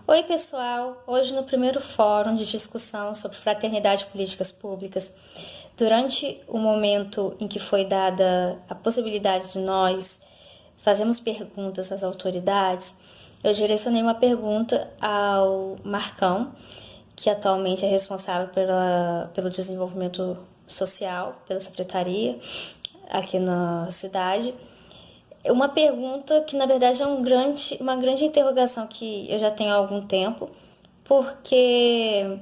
Oi, pessoal! Hoje, no primeiro fórum de discussão sobre fraternidade e políticas públicas, durante o momento em que foi dada a possibilidade de nós fazermos perguntas às autoridades, eu direcionei uma pergunta ao Marcão, que atualmente é responsável pelo desenvolvimento social, pela secretaria aqui na cidade. Uma pergunta que, na verdade, é uma grande interrogação que eu já tenho há algum tempo, porque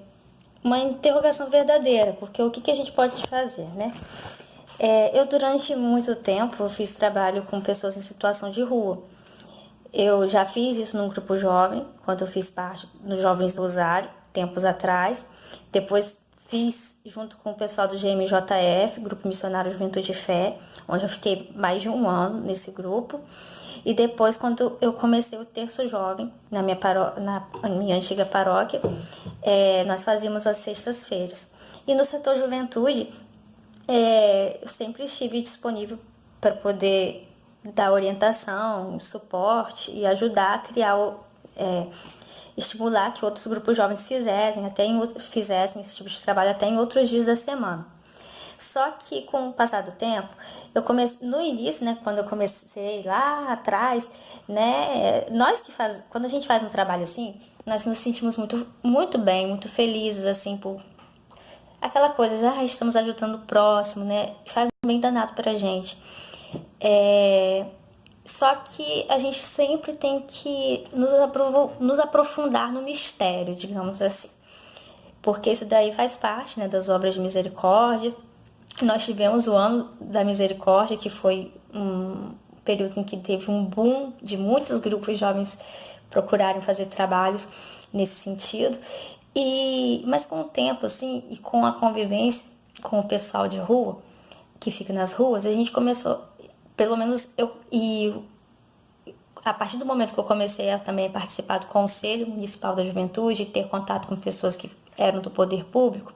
uma interrogação verdadeira, porque o que a gente pode fazer, né? Eu, durante muito tempo, fiz trabalho com pessoas em situação de rua. Eu já fiz isso num grupo jovem, quando eu fiz parte dos Jovens do Rosário, tempos atrás. Depois fiz junto com o pessoal do GMJF, Grupo Missionário Juventude e Fé, onde eu fiquei mais de um ano nesse grupo. E depois, quando eu comecei o Terço Jovem, na minha antiga paróquia, nós fazíamos as sextas-feiras. E no setor juventude, eu sempre estive disponível para poder dar orientação, suporte e ajudar a criar, estimular que outros grupos jovens fizessem esse tipo de trabalho até em outros dias da semana. Só que com o passar do tempo, eu comecei no início, né, quando eu comecei lá atrás, né, quando a gente faz um trabalho assim, nós nos sentimos muito bem, muito felizes assim por aquela coisa, estamos ajudando o próximo, né? Faz um bem danado pra gente. Só que a gente sempre tem que nos aprofundar no mistério, digamos assim. Porque isso daí faz parte, né, das obras de misericórdia. Nós tivemos o ano da misericórdia, que foi um período em que teve um boom de muitos grupos jovens procurarem fazer trabalhos nesse sentido. Mas com o tempo, assim, e com a convivência com o pessoal de rua, que fica nas ruas, a gente começou, pelo menos a partir do momento que eu comecei a também participar do Conselho Municipal da Juventude e ter contato com pessoas que eram do poder público,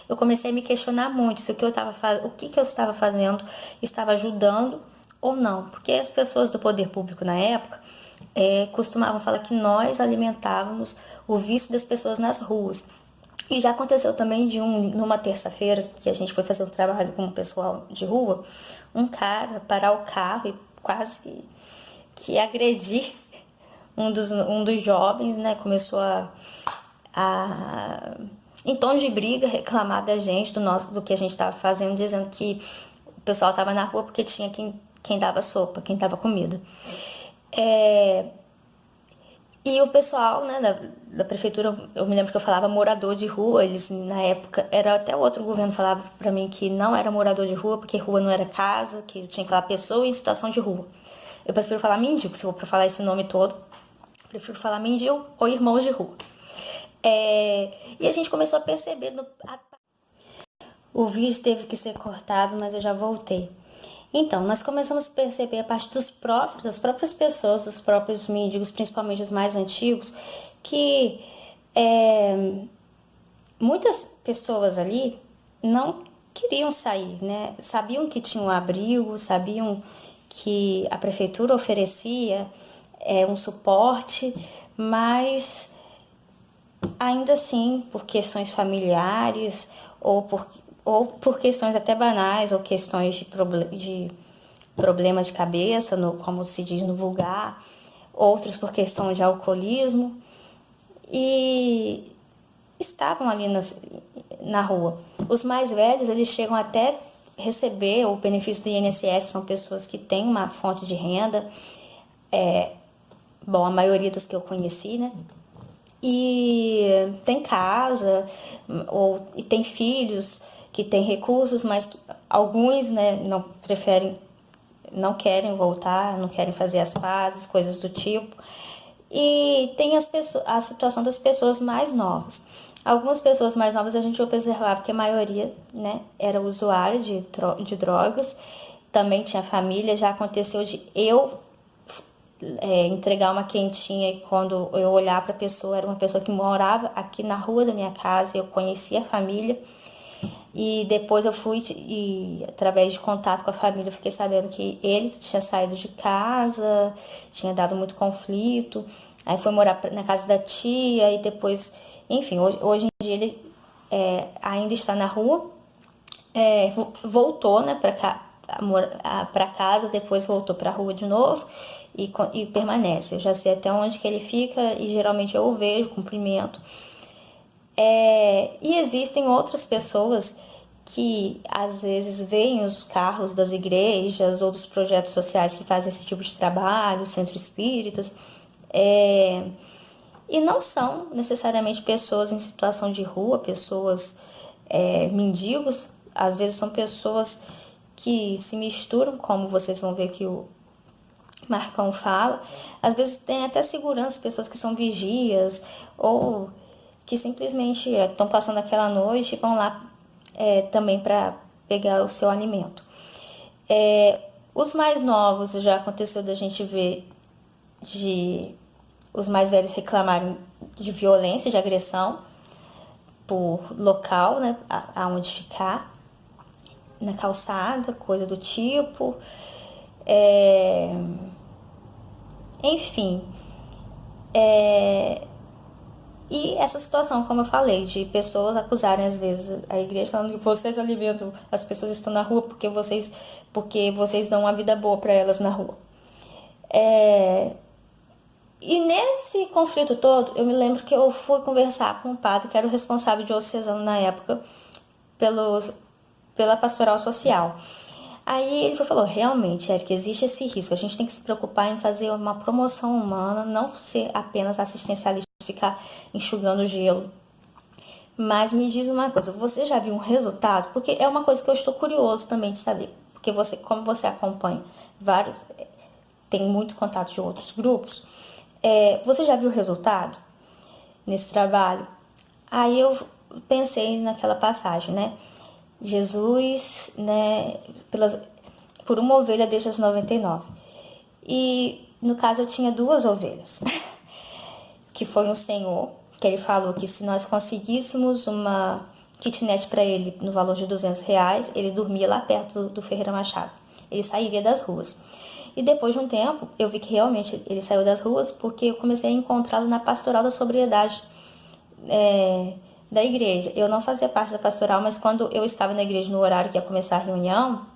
eu comecei a me questionar muito se o que eu estava fazendo estava ajudando ou não. Porque as pessoas do poder público na época costumavam falar que nós alimentávamos o vício das pessoas nas ruas. E já aconteceu também numa terça-feira, que a gente foi fazer um trabalho com o pessoal de rua, um cara parar o carro e quase que agredir um dos jovens, né? Começou em tom de briga, reclamar da gente, do que a gente estava fazendo, dizendo que o pessoal estava na rua porque tinha quem dava sopa, quem dava comida. E o pessoal, né, da prefeitura, eu me lembro que eu falava morador de rua, eles na época, era até outro governo falava pra mim que não era morador de rua, porque rua não era casa, que tinha que falar pessoa em situação de rua. Eu prefiro falar mendigo, se eu for falar esse nome todo, prefiro falar mendigo ou irmãos de rua. E a gente começou a perceber, o vídeo teve que ser cortado, mas eu já voltei. Então, nós começamos a perceber a partir das próprias pessoas, dos próprios mendigos, principalmente os mais antigos, que muitas pessoas ali não queriam sair, né? Sabiam que tinham um abrigo, sabiam que a prefeitura oferecia um suporte, mas ainda assim, por questões familiares ou por questões até banais, ou questões de problema de cabeça, como se diz no vulgar, outros por questão de alcoolismo, e estavam ali na rua. Os mais velhos, eles chegam até receber o benefício do INSS, são pessoas que têm uma fonte de renda, a maioria dos que eu conheci, né? E tem casa, e tem filhos que têm recursos, mas alguns, né, não querem voltar, não querem fazer as pazes, coisas do tipo. E tem a situação das pessoas mais novas. Algumas pessoas mais novas a gente observava que a maioria, né, era usuário de drogas, também tinha família. Já aconteceu de eu entregar uma quentinha e quando eu olhar para a pessoa, era uma pessoa que morava aqui na rua da minha casa, eu conhecia a família. E depois eu fui e através de contato com a família, eu fiquei sabendo que ele tinha saído de casa, tinha dado muito conflito. aí foi morar na casa da tia e depois, enfim, hoje em dia ele ainda está na rua, voltou, né, para casa, depois voltou para a rua de novo e permanece. Eu já sei até onde que ele fica e geralmente eu o vejo, cumprimento. E existem outras pessoas que às vezes veem os carros das igrejas ou dos projetos sociais que fazem esse tipo de trabalho, centros espíritas, e não são necessariamente pessoas em situação de rua, pessoas mendigos, às vezes são pessoas que se misturam, como vocês vão ver que o Marcão fala. Às vezes tem até segurança, pessoas que são vigias ou que simplesmente estão passando aquela noite e vão lá também para pegar o seu alimento. Os mais novos, já aconteceu da gente ver de os mais velhos reclamarem de violência, de agressão por local, né, aonde ficar, na calçada, coisa do tipo. Enfim, e essa situação, como eu falei, de pessoas acusarem às vezes a igreja, falando que vocês alimentam, as pessoas estão na rua porque vocês dão uma vida boa para elas na rua. E nesse conflito todo, eu me lembro que eu fui conversar com o padre, que era o responsável diocesano na época, pela pastoral social. Aí ele falou, realmente, Érica, existe esse risco, a gente tem que se preocupar em fazer uma promoção humana, não ser apenas assistencialista, ficar enxugando gelo. Mas me diz uma coisa, você já viu um resultado? Porque é uma coisa que eu estou curioso também de saber, porque como você acompanha tem muito contato de outros grupos, você já viu o resultado nesse trabalho? Aí eu pensei naquela passagem, né? Jesus, né, por uma ovelha deixa as 99. E no caso eu tinha 2 ovelhas, que foi um senhor, que ele falou que se nós conseguíssemos uma kitnet para ele no valor de R$200, ele dormia lá perto do Ferreira Machado. Ele sairia das ruas. E depois de um tempo, eu vi que realmente ele saiu das ruas porque eu comecei a encontrá-lo na pastoral da sobriedade da igreja. Eu não fazia parte da pastoral, mas quando eu estava na igreja no horário que ia começar a reunião,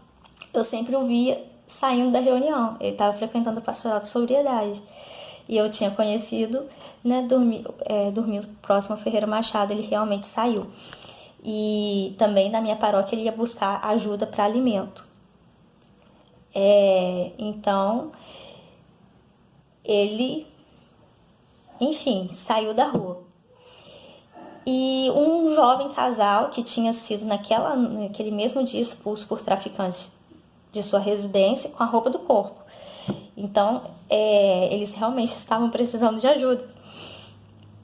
eu sempre o via saindo da reunião. Ele estava frequentando a pastoral de sobriedade. E eu tinha conhecido, né, dormindo próximo ao Ferreira Machado, ele realmente saiu. E também na minha paróquia ele ia buscar ajuda para alimento. Então, ele, enfim, saiu da rua. E um jovem casal que tinha sido naquele mesmo dia expulso por traficantes de sua residência com a roupa do corpo. Então, eles realmente estavam precisando de ajuda.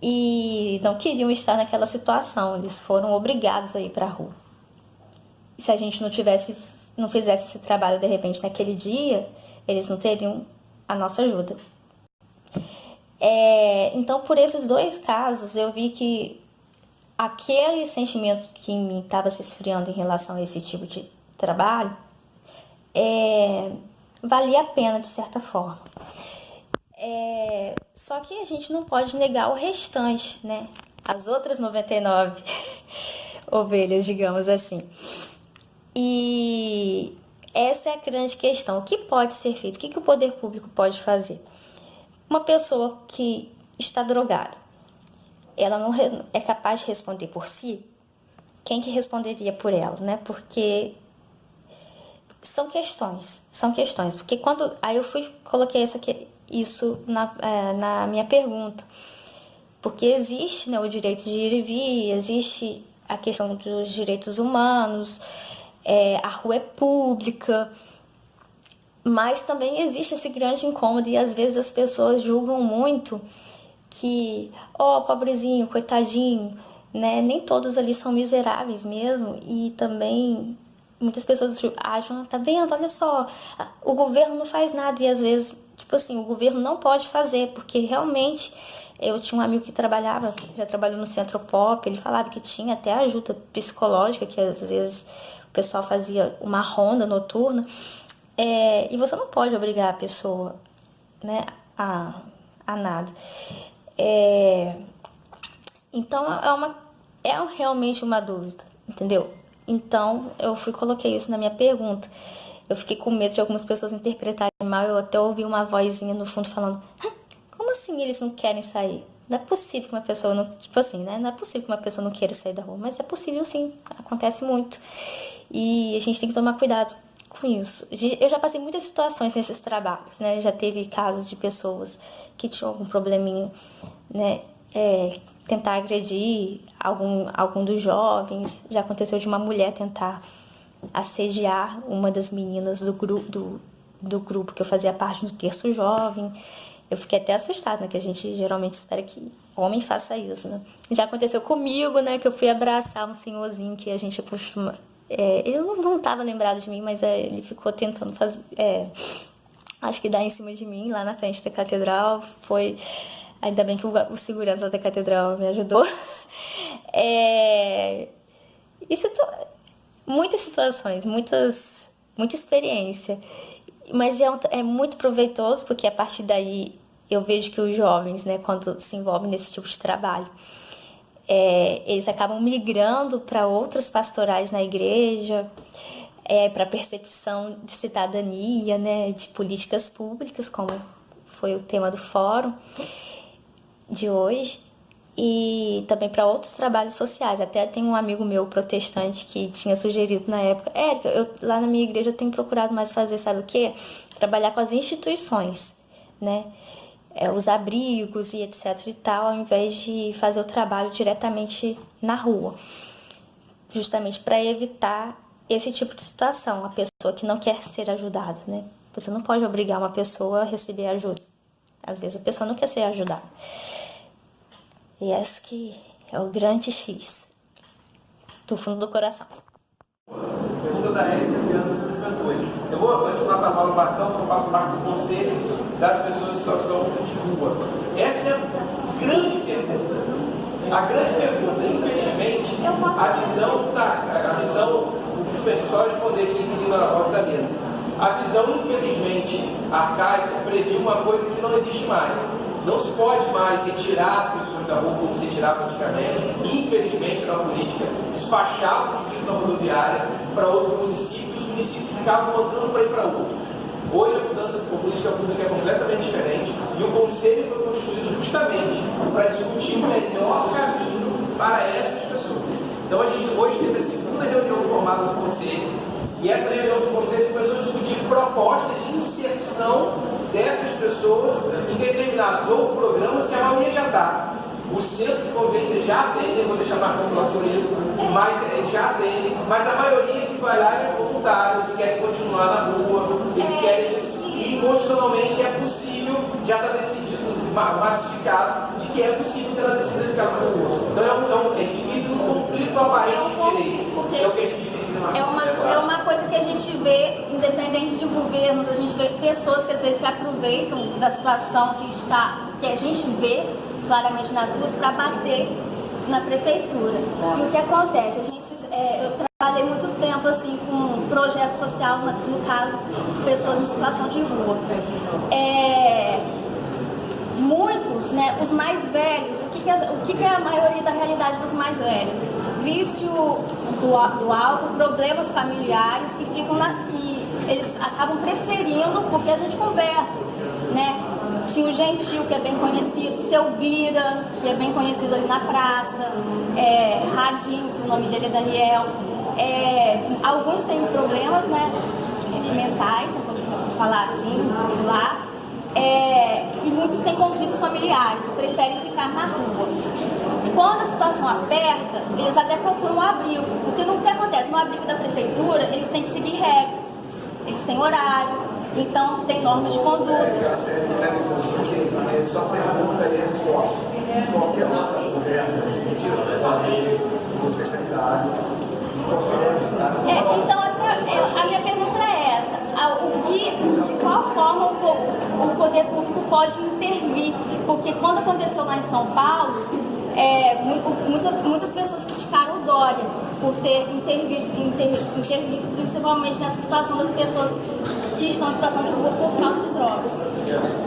E não queriam estar naquela situação, eles foram obrigados a ir para a rua. E se a gente não fizesse esse trabalho de repente naquele dia, eles não teriam a nossa ajuda. Então, por esses 2 casos, eu vi que aquele sentimento que em mim estava se esfriando em relação a esse tipo de trabalho, valia a pena de certa forma. Só que a gente não pode negar o restante, né? As outras 99 ovelhas, digamos assim. E essa é a grande questão. O que pode ser feito? O que o poder público pode fazer? Uma pessoa que está drogada, ela não é capaz de responder por si? Quem que responderia por ela, né? Porque são questões. Porque aí eu coloquei isso na minha pergunta. Porque existe, né, o direito de ir e vir, existe a questão dos direitos humanos, a rua é pública, mas também existe esse grande incômodo e às vezes as pessoas julgam muito que, pobrezinho, coitadinho, né? Nem todos ali são miseráveis mesmo e também muitas pessoas acham, tá vendo, olha só, o governo não faz nada e às vezes, tipo assim, o governo não pode fazer, porque realmente eu tinha um amigo que já trabalhou no Centro Pop, ele falava que tinha até ajuda psicológica, que às vezes o pessoal fazia uma ronda noturna, e você não pode obrigar a pessoa, né, a a nada. Então realmente uma dúvida, entendeu? Então eu coloquei isso na minha pergunta. Eu fiquei com medo de algumas pessoas interpretarem mal. Eu até ouvi uma vozinha no fundo falando: como assim eles não querem sair? Não é possível que uma pessoa não... Tipo assim, né? Não é possível que uma pessoa não queira sair da rua. Mas é possível sim, acontece muito. E a gente tem que tomar cuidado com isso. Eu já passei muitas situações nesses trabalhos, né? Já teve casos de pessoas que tinham algum probleminha, né? Tentar agredir algum dos jovens. Já aconteceu de uma mulher tentar assediar uma das meninas do grupo que eu fazia parte do terço jovem. Eu fiquei até assustada, né? Que a gente geralmente espera que homem faça isso, né? Já aconteceu comigo, né? Que eu fui abraçar um senhorzinho que a gente costuma... ele não estava lembrado de mim, mas ele ficou tentando fazer... acho que dar em cima de mim, lá na frente da catedral. Foi... Ainda bem que o segurança da catedral me ajudou. Muitas situações, muita experiência. Mas é muito proveitoso, porque a partir daí eu vejo que os jovens, né, quando se envolvem nesse tipo de trabalho, eles acabam migrando para outras pastorais na igreja, para percepção de cidadania, né, de políticas públicas, como foi o tema do fórum de hoje, e também para outros trabalhos sociais. Até tem um amigo meu protestante que tinha sugerido na época: Érica, lá na minha igreja eu tenho procurado mais fazer, sabe o quê? Trabalhar com as instituições, né? Os abrigos e etc e tal, ao invés de fazer o trabalho diretamente na rua, justamente para evitar esse tipo de situação, a pessoa que não quer ser ajudada, né? Você não pode obrigar uma pessoa a receber ajuda. Às vezes a pessoa não quer ser ajudada. E esse que é o grande X do fundo do coração. Pergunta da Érica Viana dos Juventude. Eu vou, antes de passar a bola para Bartão, eu faço parte do conselho das pessoas em situação de rua. Essa é a grande pergunta. A grande pergunta, infelizmente, a visão, muito bem, só responder aqui seguindo a volta da mesa. A visão, infelizmente, arcaica, previu uma coisa que não existe mais. Não se pode mais retirar as pessoas da rua como se retirava antigamente, infelizmente na política, despachar o pedido da rodoviária para outros municípios, os municípios ficavam mandando para ir para outros. Hoje a mudança de política pública é completamente diferente e o Conselho foi constituído justamente para discutir o melhor caminho para essas pessoas. Então a gente hoje teve a segunda reunião formada do Conselho, e essa reunião do Conselho começou a discutir propostas de inserção dessas pessoas em determinados ou programas que a maioria já está. O centro de convivência já atende, eu vou deixar mais falar sobre isso, mas já atende, mas a maioria que vai lá é voluntário, eles querem continuar na rua, eles querem isso, e constitucionalmente é possível, já está decidido, massificado, de que é possível que ela decida ficar na rua. Então a gente vive num conflito aparente de direito. É o que a gente vive. É uma coisa que a gente vê, independente de governos, a gente vê pessoas que às vezes se aproveitam da situação que a gente vê claramente nas ruas para bater na prefeitura. E o que acontece? Eu trabalhei muito tempo assim com projeto social, no caso, pessoas em situação de rua. Muitos, né, os mais velhos, o que é a maioria da realidade dos mais velhos? Vício do álcool, problemas familiares, e eles acabam preferindo, porque a gente conversa, né? Tio Gentil, que é bem conhecido, Seu Bira, que é bem conhecido ali na praça, Radinho, que o nome dele é Daniel. Alguns têm problemas, né, mentais, vou falar assim, lá. E muitos têm conflitos familiares, preferem ficar na rua. Quando a situação aperta, eles até procuram um abrigo, porque o que acontece? No abrigo da prefeitura, eles têm que seguir regras, eles têm horário, então tem normas de conduta. Só pergunta e resposta. Qualquer outra conversa nesse sentido, com secretário, então, a minha pergunta é essa: de qual forma o poder público pode intervir? Porque quando aconteceu lá em São Paulo, muitas pessoas criticaram o Dória por ter intervido principalmente nessa situação das pessoas que estão em situação de rua por causa de drogas.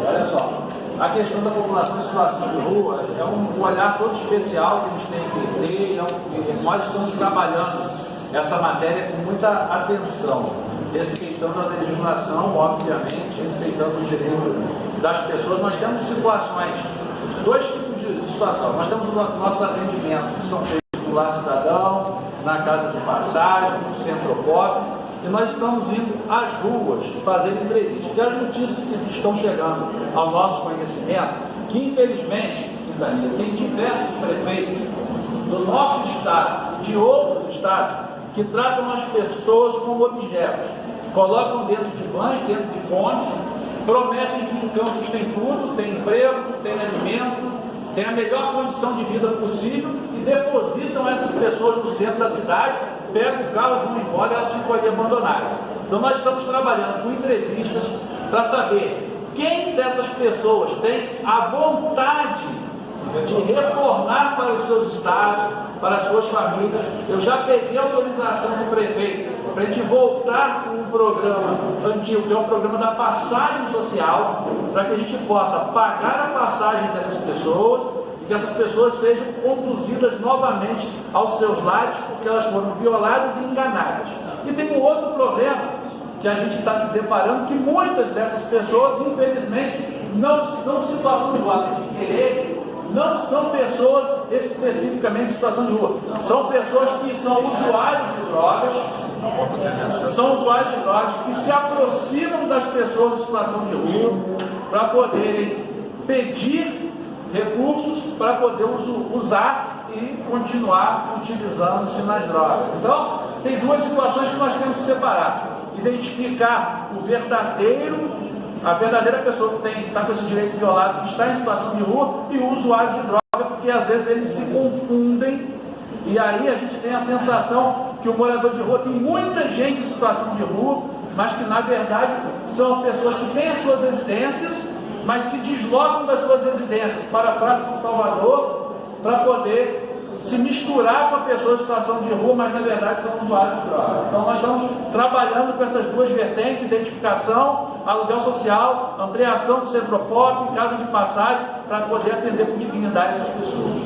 Olha só, a questão da população em situação de rua é um olhar todo especial que a gente tem que ter. Nós estamos trabalhando essa matéria com muita atenção, respeitando a legislação, obviamente, respeitando o direito das pessoas. Nós temos situações, dois tipos de situação. Nós temos os nossos atendimentos que são feitos do Lar Cidadão, na Casa de Passagem, no Centro Pop, e nós estamos indo às ruas fazer entrevistas. E as notícias que estão chegando ao nosso conhecimento, que infelizmente, tem diversos prefeitos do nosso estado, de outros estados, que tratam as pessoas como objetos, colocam dentro de vans, dentro de bondes, prometem que em Campos tem tudo, tem emprego, tem alimento, tem a melhor condição de vida possível e depositam essas pessoas no centro da cidade, pegam o carro, vão embora e elas ficam ali abandonadas. Então nós estamos trabalhando com entrevistas para saber quem dessas pessoas tem a vontade de retornar para os seus estados, para as suas famílias. Eu já peguei a autorização do prefeito para a gente voltar com um programa antigo, que é o programa da passagem social, para que a gente possa pagar a passagem dessas pessoas e que essas pessoas sejam conduzidas novamente aos seus lares, porque elas foram violadas e enganadas. E tem um outro problema que a gente está se deparando, que muitas dessas pessoas, infelizmente, não são situação de rua, de querer, não são pessoas especificamente em situação de rua. São pessoas que são usuários de drogas, que se aproximam das pessoas em situação de rua para poderem pedir recursos para poder usar e continuar utilizando-se nas drogas. Então, tem duas situações que nós temos que separar. Identificar a verdadeira pessoa que está com esse direito violado, que está em situação de rua, e o usuário de droga, porque às vezes eles se confundem, e aí a gente tem a sensação que o morador de rua tem muita gente em situação de rua, mas que na verdade são pessoas que têm as suas residências, mas se deslocam das suas residências para a Praça São Salvador para poder se misturar com a pessoa em situação de rua, mas na verdade são usuários de drogas. Então nós estamos trabalhando com essas duas vertentes: identificação, aluguel social, ampliação do Centro Pop, casa de passagem, para poder atender com dignidade essas pessoas.